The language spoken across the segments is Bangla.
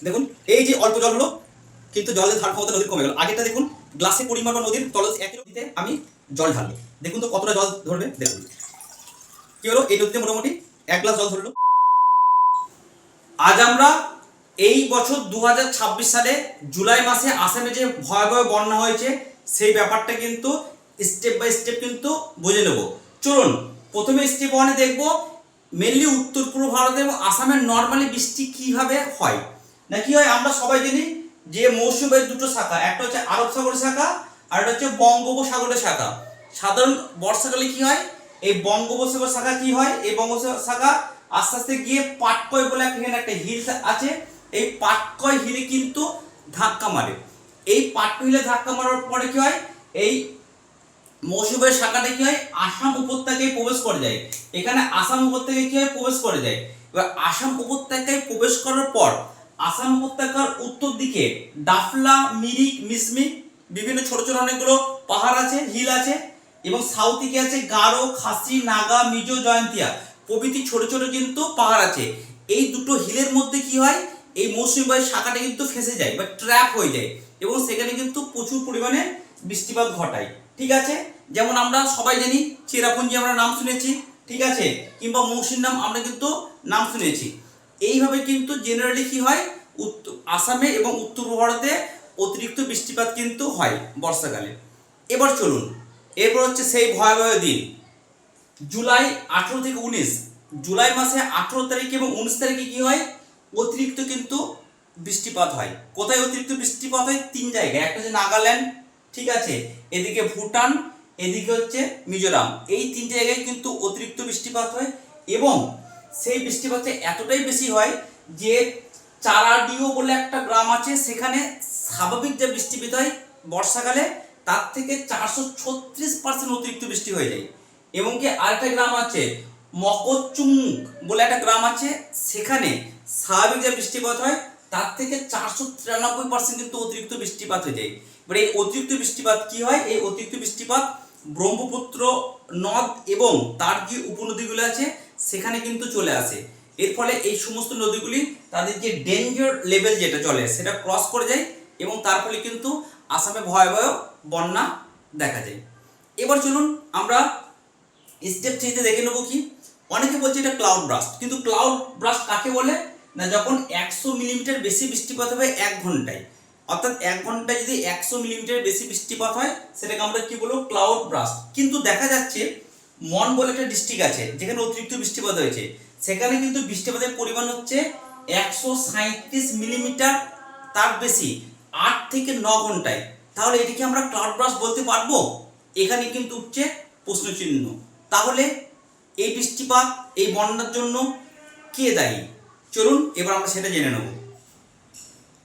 দেখুন এই যে অল্প জল হলো, কিন্তু জলের ধার ক্ষমতা নদীর কমে গেল। আগেরটা দেখুন গ্লাসের পরিমাণ বা নদীর তলদেশ একই নদীতে আমি জল ঢাললো, দেখুন তো কতটা জল ধরবে। দেখুন কি হলো, এই নদীতে মোটামুটি 1 গ্লাস জল ধরলো। আজ আমরা এই বছর 2026 সালে জুলাই মাসে আসামে যে ভয়াবহ বন্যা হয়েছে সেই ব্যাপারটা কিন্তু স্টেপ বাই স্টেপ কিন্তু বুঝে নেব। চলুন প্রথমে স্টেপ 1-এ দেখবো মেনলি উত্তর পূর্ব ভারতে এবং আসামের নর্মালি বৃষ্টি কিভাবে হয় না কি হয়। আমরা সবাই জানি যে মৌসুমের দুটো শাখা, একটা হচ্ছে আরব সাগরের শাখা আর একটা হচ্ছে বঙ্গোপসাগরের শাখা। সাধারণ বর্ষাকালে কি হয়, এই বঙ্গোপসাগর শাখা কি হয়, এই বঙ্গোপসাগর শাখা আস্তে আস্তে গিয়ে পাটকয় বলে এখানে একটা হিল আছে, এই পাটকয় হিলে কিন্তু ধাক্কা মারে। এই পাটকয় হিলে ধাক্কা মারার পরে কি হয়, এই মৌসুমের শাখাটা কি হয় আসাম উপত্যকায় প্রবেশ করে যায়। এখানে আসাম উপত্যকায় কি হয় প্রবেশ করে যায়। এবার আসাম উপত্যকায় প্রবেশ করার পর আসাম উপত্যকার উত্তর দিকে ডাফলা, মিরিক, মিসমিক বিভিন্ন ছোট ছোট অনেকগুলো পাহাড় আছে, হিল আছে, এবং সাউথ দিকে আছে গারো, খাসি, নাগা, মিজো, জয়ন্তিয়া প্রভৃতি ছোট ছোট কিন্তু পাহাড় আছে। এই দুটো হিলের মধ্যে কি হয়, এই মৌসুমী বায়ুর শাখাটা কিন্তু ফেঁসে যায় বা ট্র্যাপ হয়ে যায় এবং সেখানে কিন্তু প্রচুর পরিমাণে বৃষ্টিপাত ঘটায়। ঠিক আছে, যেমন আমরা সবাই জানি চেরাপুঞ্জি আমরা নাম শুনেছি, ঠিক আছে, কিংবা মৌসিনরাম আমরা কিন্তু নাম শুনেছি। এইভাবে কিন্তু জেনারেলি কি হয় আসামে এবং উত্তর ভারতে অতিরিক্ত বৃষ্টিপাত কিন্তু হয় বর্ষাকালে। এবার চলুন, এরপর হচ্ছে সেই ভয়াবহ দিন জুলাই 18 থেকে 19। জুলাই মাসে 18 তারিখ এবং 19 তারিখে কি হয় অতিরিক্ত কিন্তু বৃষ্টিপাত হয়। কোথায় অতিরিক্ত বৃষ্টিপাত হয়? 3 জায়গায়। একটা হচ্ছে নাগাল্যান্ড, ঠিক আছে, এদিকে ভুটান, এদিকে হচ্ছে মিজোরাম। এই 3 জায়গায় কিন্তু অতিরিক্ত বৃষ্টিপাত হয় এবং সেই বৃষ্টিপাত এতটাই বেশি হয় যে চারাডিও বলে একটা গ্রাম আছে, সেখানে স্বাভাবিক যে বৃষ্টিপাত হয় বর্ষাকালে তার থেকে 436% অতিরিক্ত বৃষ্টি হয়ে যায়। এবং কি আরেকটা গ্রাম আছে মকচুং বলে একটা গ্রাম আছে, সেখানে স্বাভাবিক যে বৃষ্টিপাত হয় তার থেকে 493% কিন্তু অতিরিক্ত বৃষ্টিপাত হয়ে যায়। এবার এই অতিরিক্ত বৃষ্টিপাত কি হয়, এই অতিরিক্ত বৃষ্টিপাত ব্রহ্মপুত্র নদ এবং তার যে উপনদীগুলো আছে সেখানে কিন্তু চলে আসে। এর ফলে এই সমস্ত নদীগুলি তাদের যে ডেঞ্জার লেভেল যেটা চলে সেটা ক্রস করে যায় এবং তার ফলে কিন্তু আসামে ভয়াবহ বন্যা দেখা যায়। এবার চলুন আমরা স্টেপ 3-তে দেখে নেবো কি। অনেকে বলছে এটা ক্লাউড ব্রাস্ট, কিন্তু ক্লাউড ব্রাস্ট কাকে বলে না, যখন 100 মিলিমিটার বেশি বৃষ্টিপাত হবে 1 ঘন্টায়, অর্থাৎ 1 ঘন্টায় যদি 100 মিলিমিটার বেশি বৃষ্টিপাত হয় সেটাকে আমরা কি বলবো ক্লাউড ব্রাস্ট। কিন্তু দেখা যাচ্ছে মন বলে একটা ডিস্ট্রিক্ট আছে যেখানে অতিরিক্ত বৃষ্টিপাত হয়েছে, সেখানে কিন্তু বৃষ্টিপাতের পরিমাণ হচ্ছে 137 মিলিমিটার, তার বেশি 8 থেকে 9 ঘন্টায়। তাহলে এটিকে আমরা ক্লাউড ব্রাস্ট বলতে পারবো? এখানে কিন্তু উঠছে প্রশ্নচিহ্ন। তাহলে এই বৃষ্টিপাত এই বন্যার জন্য কে দায়ী? চলুন এবার আমরা সেটা জেনে নেব।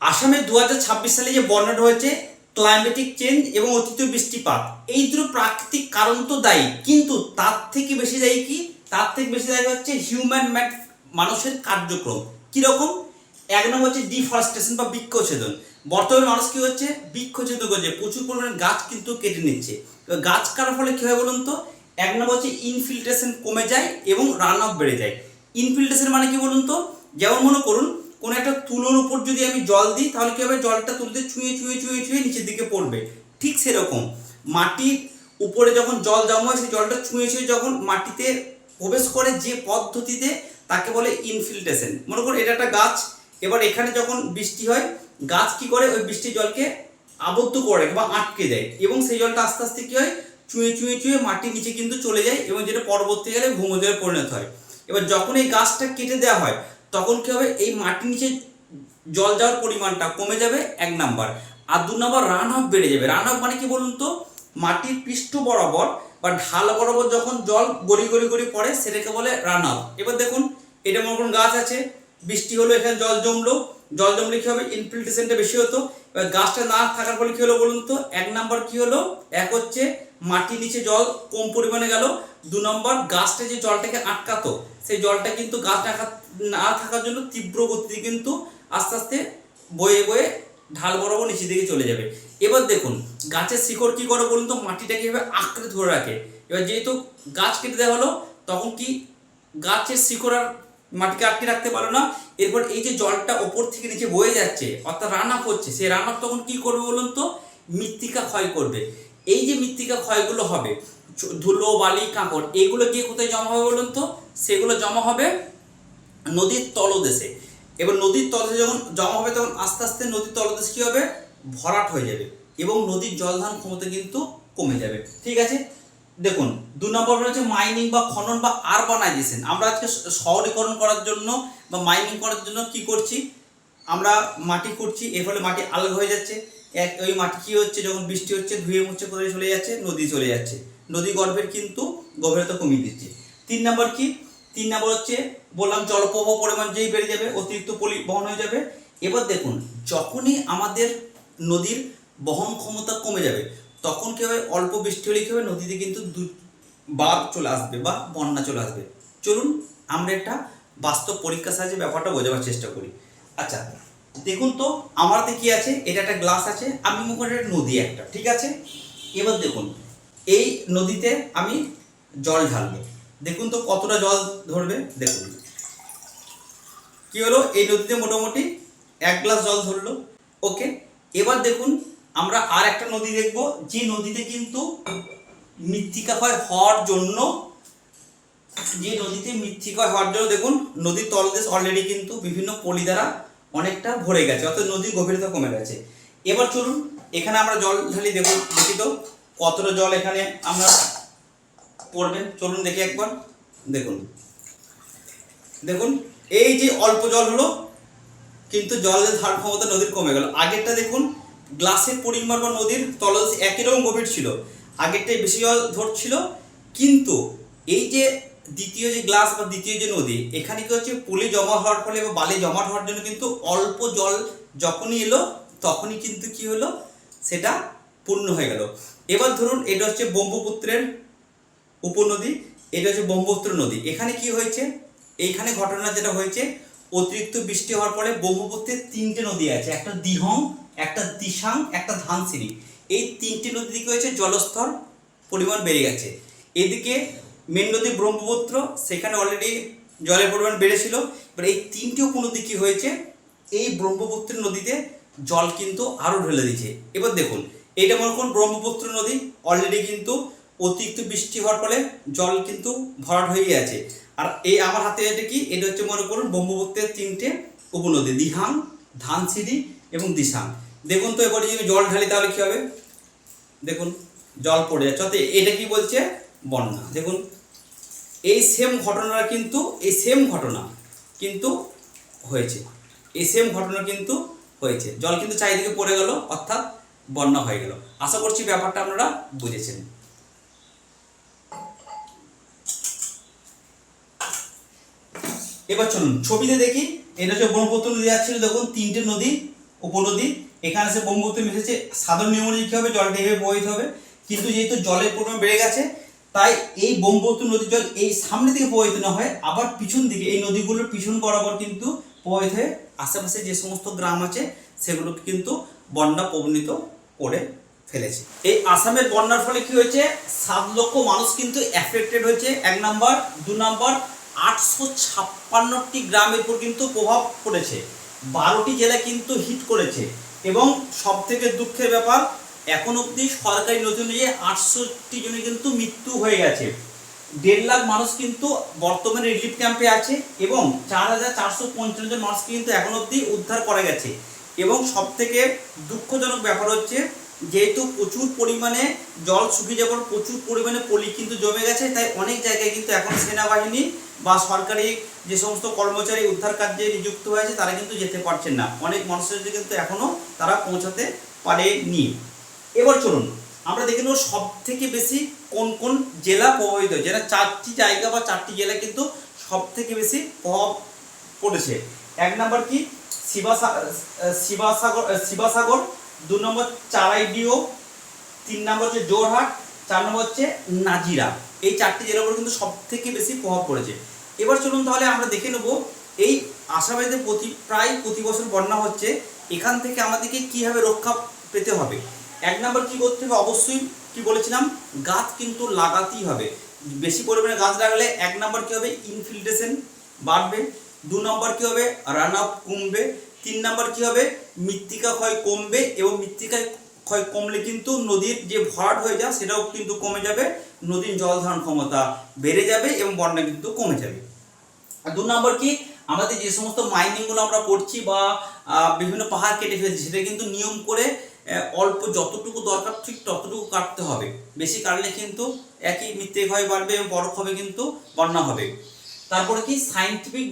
আসামে 2026 সালে যে বন্যাটা হয়েছে ক্লাইমেটিক চেঞ্জ এবং অতিরিক্ত বৃষ্টিপাত, এই দুটো প্রাকৃতিক কারণ তো দায়ী, কিন্তু তার থেকে বেশি দায়ী কি, তার থেকে বেশি দায়ী হচ্ছে হিউম্যান মেড মানুষের কার্যক্রম। কিরকম? 1 নম্বর হচ্ছে ডিফরেস্টেশন বা বৃক্ষচ্ছেদন। বর্তমানে মানুষ কি হচ্ছে বৃক্ষচ্ছেদন করছে, প্রচুর পরিমাণে গাছ কিন্তু কেটে নিচ্ছে। গাছ কাটার ফলে কি হয় বলুন তো, 1 নম্বর হচ্ছে ইনফিল্ট্রেশন কমে যায় এবং রান অফ বেড়ে যায়। ইনফিল্ট্রেশন মানে কি বলুন তো, যেমন মনে করুন কোনো একটা তুলোর উপর যদি আমি জল দিই তাহলে কি হবে, জলটা তুলতে ছুঁয়ে ছুঁয়ে ছুঁয়ে ছুঁয়ে নিচের দিকে পড়বে। ঠিক সেরকম মাটির উপরে যখন জল জমা হয় সেই জলটা ছুঁয়ে ছুঁয়ে যখন মাটিতে প্রবেশ করে যে পদ্ধতিতে তাকে বলে ইনফিল্ট্রেশন। মনে করুন এটা একটা গাছ, এবার এখানে যখন বৃষ্টি হয় গাছ কি করে ওই বৃষ্টির জলকে আবদ্ধ করে বা আটকে দেয় এবং সেই জলটা আস্তে আস্তে কি হয় চুঁয়ে চুঁয়ে চুঁয়ে মাটির নিচে কিন্তু চলে যায় এবং যেটা পরবর্তীকালে ভূমধ্যে পরিণত হয়। এবার যখন এই গাছটা কেটে দেওয়া হয় তখন কি হবে, এই মাটির নিচে জল যাওয়ার পরিমাণটা কমে যাবে 1 নাম্বার, আর 2 নাম্বার রান অফ বেড়ে যাবে। রান অফ মানে কি বলুন তো, মাটির পৃষ্ঠ বরাবর বা ঢাল বরাবর যখন জল গড়ি গড়ি গড়ি পড়ে সেটাকে বলে রান অফ। এবার দেখুন এটা মনে করুন গাছ আছে, বৃষ্টি হলো এখানে জল জমলো, জল জমলে কি হবে ইনফিল্ট্রেশনটা বেশি হতো। এবার গাছটা না থাকার ফলে কি হলো বলুন তো, 1 নাম্বার কি হলো, এক হচ্ছে মাটির নিচে জল কম পরিমাণে গেল, 2 নম্বর গাছটা যে জলটাকে আটকাতো সেই জলটা কিন্তু গাছ না থাকার জন্য তীব্র গতিতে কিন্তু আস্তে আস্তে বয়ে বয়ে ঢাল বরাবর নিচের দিকে চলে যাবে। এবার দেখুন গাছের শিকড় কি করে বলুন তো, মাটিটাকে এভাবে আঁকড়ে ধরে রাখে। এবার যেহেতু গাছ কেটে দেওয়া হলো তখন কি গাছের শিকড় আর মাটিকে আটকে রাখতে পারলো না। এরপর এই যে জলটা ওপর থেকে নিচে বয়ে যাচ্ছে অর্থাৎ রান আপ হচ্ছে, সেই রান আপ তখন কি করবে বলুন তো, মৃত্তিকা ক্ষয় করবে। এই যে মৃত্তিকা ক্ষয়গুলো হবে, ধুলো বালি কাঁকড়, এগুলো গিয়ে কোথায় জমা হবে বলুন তো, সেগুলো জমা হবে নদীর তলদেশে। এবার নদীর তলদেশে যখন জমা হবে তখন আস্তে আস্তে নদীর তলদেশ কী হবে, ভরাট হয়ে যাবে এবং নদীর জলধারণ ক্ষমতা কিন্তু কমে যাবে। ঠিক আছে, দেখুন 2 নম্বর হচ্ছে মাইনিং বা খনন বা আরবানাইজেশন। আমরা আজকে শহরীকরণ করার জন্য বা মাইনিং করার জন্য কি করছি, আমরা মাটি করছি, এর ফলে মাটি আলগা হয়ে যাচ্ছে। ওই মাটি কী হচ্ছে, যখন বৃষ্টি হচ্ছে ধুয়ে মুছে কোথায় চলে যাচ্ছে, নদী চলে যাচ্ছে, নদী গর্ভের কিন্তু গভীরতা কমিয়ে দিচ্ছে। 3 নম্বর কি, 3 নম্বর হচ্ছে বললাম জলপ্রবাহ পরিমাণ যেই বেড়ে যাবে অতিরিক্ত পলি বহন হয়ে যাবে। এবার দেখুন যখনই আমাদের নদীর বহন ক্ষমতা কমে যাবে তখন কী হবে, অল্প বৃষ্টি হলে কী হবে, নদীতে কিন্তু বাঁধ চলে আসবে বা বন্যা চলে আসবে। চলুন আমরা একটা বাস্তব পরীক্ষার সাহায্যে ব্যাপারটা বোঝাবার চেষ্টা করি। আচ্ছা দেখুন তো আমার হাতে কি আছে, এটা একটা গ্লাস আছে, আমি মনে করি এটা নদী একটা, ঠিক আছে। এবার দেখুন এই নদীতে আমি জল ঢালবো, দেখুন তো কতটা জল ধরবে। দেখুন কি হলো, এই নদীতে মোটামুটি 1 গ্লাস জল ধরলো। ওকে, এবার দেখুন আমরা আর একটা নদী দেখব, যে নদীতে কিন্তু মৃত্তিকা ক্ষয় হওয়ার জন্য, দেখুন নদীর তলদেশ অলরেডি কিন্তু বিভিন্ন পলি দ্বারা অনেকটা ভরে গেছে, অর্থাৎ নদীর গভীরতা কমে গেছে। এবার চলুন এখানে আমরা জল ঢালি, দেখি তো কতটা জল এখানে আমরা পড়বে। চলুন দেখি একবার, দেখুন দেখুন এই যে অল্প জল হলো কিন্তু জলের ধারণ ক্ষমতা নদীর কমে গেল। আগেরটা দেখুন গ্লাসের পরিমাণ বা নদীর তলদেশ একই রকম গভীর ছিল, আগেরটাই বেশি জল ধরছিল, কিন্তু এই যে দ্বিতীয় যে গ্লাস বা দ্বিতীয় যে নদী, এখানে কি হচ্ছে, পলি জমা হওয়ার ফলে বা বালি জমা হওয়ার জন্য কিন্তু অল্প জল যখনই এলো তখনই কিন্তু কি হলো, সেটা পূর্ণ হয়ে গেল। এবার ধরুন এটা হচ্ছে ব্রহ্মপুত্রের উপনদী, এটা হচ্ছে ব্রহ্মপুত্র নদী। এখানে কি হয়েছে, এইখানে ঘটনা যেটা হয়েছে, অতিরিক্ত বৃষ্টি হওয়ার ফলে ব্রহ্মপুত্রের 3টে নদী আছে, একটা দিহং, একটা দিশাং, একটা ধানসিঁড়ি। এই 3টে নদী দিকে হয়েছে জলস্তর পরিমাণ বেড়ে গেছে। এদিকে মেন নদী ব্রহ্মপুত্র, সেখানে অলরেডি জলের পরিমাণ বেড়েছিল। এবার এই 3টে উপনদী কী হয়েছে, এই ব্রহ্মপুত্র নদীতে জল কিন্তু আরও ঢেলে দিয়েছে। এবার দেখুন এইটা মনে করুন ব্রহ্মপুত্র নদী, অলরেডি কিন্তু অতিরিক্ত বৃষ্টি হওয়ার ফলে জল কিন্তু ভরাট হয়ে গেছে। আর এই আমার হাতে এটা কি, এটা হচ্ছে মনে করুন ব্রহ্মপুত্রের 3টে উপনদী, দিহাং, ধানসিঁড়ি এবং দিশাং। দেখুন তো এবারে যদি জল ঢালি তাহলে কী হবে, দেখুন জল পড়ে যাচ্ছে, অর্থাৎ এটা কি বলছে, বন্যা। দেখুন এই সেম ঘটনা কিন্তু হয়েছে, জল কিন্তু চারিদিকে পড়ে গেল, অর্থাৎ বন্যা হয়ে গেল। আশা করছি ব্যাপারটা আপনারা বুঝেছেন। এবার চলুন ছবিতে দেখি, এটা হচ্ছে ব্রহ্মপুত্র নদী যাচ্ছিল, দেখুন 3টে নদী উপনদী, এখানে সে ব্রহ্মপুত্র মিশেছে। সাধারণ নিয়ম অনুযায়ী কী হবে, জলটা এভাবে প্রবাহিত হবে, কিন্তু যেহেতু জলের পরিমাণ বেড়ে গেছে তাই এই ব্রহ্মপুত্র নদীর জল এই সামনে দিকে প্রবাহিত না হয়, আবার পিছন দিকে এই নদীগুলোর পিছন বরাবর কিন্তু প্রবাহিত হয়ে আশেপাশে যে সমস্ত গ্রাম আছে সেগুলোকে কিন্তু বন্যা প্রবণিত করে ফেলেছে। এই আসামের বন্যার ফলে কি হয়েছে, 7 লক্ষ মানুষ কিন্তু অ্যাফেক্টেড হয়েছে 1 নম্বর। 2 নম্বর 856টি গ্রামের উপর কিন্তু প্রভাব পড়েছে, 12টি জেলা কিন্তু হিট করেছে, এবং সব থেকে দুঃখের ব্যাপার এখন অবধি সরকারি নথি অনুযায়ী 68 জনের কিন্তু মৃত্যু হয়ে গেছে। 1.5 লাখ মানুষ কিন্তু বর্তমানে রিলিফ ক্যাম্পে আছে এবং 4455 জন মানুষকে কিন্তু এখন অবধি উদ্ধার করা গেছে। এবং সব থেকে দুঃখজনক ব্যাপার হচ্ছে, যেহেতু প্রচুর পরিমাণে জল শুকিয়ে যাওয়ার প্রচুর পরিমাণে পলি কিন্তু জমে গেছে, তাই অনেক জায়গায় কিন্তু এখন সেনাবাহিনী বা সরকারি যে সমস্ত কর্মচারী উদ্ধার কার্যে নিযুক্ত হয়েছে তারা কিন্তু যেতে পারছেন না, অনেক মানুষের কিন্তু এখনও তারা পৌঁছাতে পারেনি। এবার চলুন আমরা দেখে নেব সব থেকে বেশি কোন কোন জেলা প্রভাবিত হয়েছে। যেটা 4টি জায়গা বা 4টি জেলা কিন্তু সব থেকে বেশি প্রভাব পড়েছে। 1 নম্বর কি, শিবাসাগর, 2 নম্বর চারাইডিও, 3 নম্বর হচ্ছে জোরহাট, 4 নম্বর হচ্ছে নাজিরা। এই 4টি জেলার উপর কিন্তু সব থেকে বেশি প্রভাব পড়েছে। এবার চলুন তাহলে আমরা দেখে নেব এই আসামেতে প্রায় প্রতি বছর বন্যা হচ্ছে, এখান থেকে আমাদেরকে কীভাবে রক্ষা পেতে হবে। 1 নম্বর কী করতে হবে, অবশ্যই কি বলেছিলাম, গাছ কিন্তু লাগাতেই হবে। বেশি পরিমাণে গাছ লাগালে 1 নম্বর কী হবে, ইনফিল্ট্রেশন বাড়বে, 2 নম্বর কি হবে, রান আপ কমবে। 3 নম্বর কি হবে, মৃত্তিকা ক্ষয় কমবে, এবং মৃত্তিকা ক্ষয় কমলে কিন্তু নদীর যে ভরাট হয়ে যায় সেটাও কিন্তু কমে যাবে, নদীর জল ধারণ ক্ষমতা বেড়ে যাবে এবং বন্যা কিন্তু কমে যাবে। আর 2 নম্বর কি, আমাদের যে সমস্ত মাইনিংগুলো আমরা করছি বা বিভিন্ন পাহাড় কেটে ফেলছি, সেটা কিন্তু নিয়ম করে অল্প যতটুকু দরকার ঠিক ততটুকু কাটতে হবে। বেশি কাটলে কিন্তু একই মৃত্তিকা ক্ষয় বাড়বে এবং পরোক্ষভাবে কিন্তু বন্যা হবে। তারপরে কি, সায়েন্টিফিক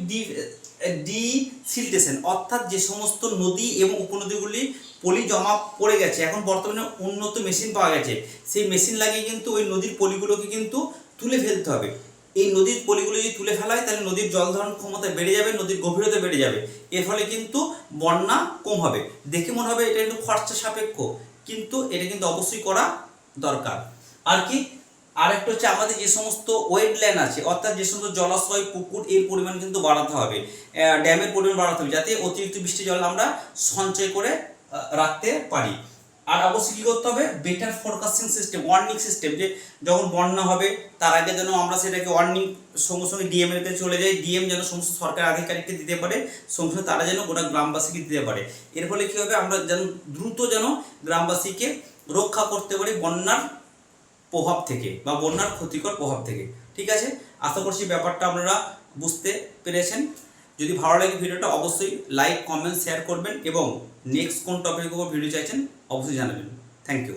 ডিসিল্টেশন, অর্থাৎ যে সমস্ত নদী এবং উপনদীগুলি পলি জমা পড়ে গেছে, এখন বর্তমানে উন্নত মেশিন পাওয়া গেছে, সেই মেশিন লাগিয়ে কিন্তু ওই নদীর পলিগুলোকে কিন্তু তুলে ফেলতে হবে। এই নদীর পলিগুলো যদি তুলে ফেলা হয় তাহলে নদীর জল ধারণ ক্ষমতা বেড়ে যাবে, নদীর গভীরতা বেড়ে যাবে, এর ফলে কিন্তু বন্যা কম হবে। দেখে মনে হবে এটা কিন্তু খরচা সাপেক্ষ, কিন্তু এটা কিন্তু অবশ্যই করা দরকার। আর কি, আরেকটা হচ্ছে আমাদের যে সমস্ত ওয়েটল্যান্ড আছে, অর্থাৎ যে সমস্ত জলাশয় পুকুর, এর পরিমাণ কিন্তু বাড়াতে হবে, ড্যামের পরিমাণ বাড়াতে হবে, যাতে অতিরিক্ত বৃষ্টি জল আমরা সঞ্চয় করে রাখতে পারি। আর অবশ্যই কী করতে হবে, better forecasting system, warning system, যে যখন বন্যা হবে তার আগে যেন আমরা সেটাকে ওয়ার্নিং সঙ্গে সঙ্গে ডিএম এর কাছে চলে যাই, ডিএম যেন সমস্ত সরকারি আধিকারিককে দিতে পারে, সঙ্গে সঙ্গে তারা যেন গোটা গ্রামবাসীকে দিতে পারে। এর ফলে কী হবে, আমরা যেন দ্রুত যেন গ্রামবাসীকে রক্ষা করতে পারি বন্যার প্রভাব থেকে বা বন্যার ক্ষতিকর প্রভাব থেকে। ঠিক আছে, আশা করছি ব্যাপারটা আপনারা বুঝতে পেরেছেন। যদি ভালো লাগে ভিডিওটা অবশ্যই লাইক, কমেন্ট, শেয়ার করবেন, এবং নেক্সট কোন টপিকের উপর ভিডিও চাইছেন অবশ্যই জানাবেন। Thank you.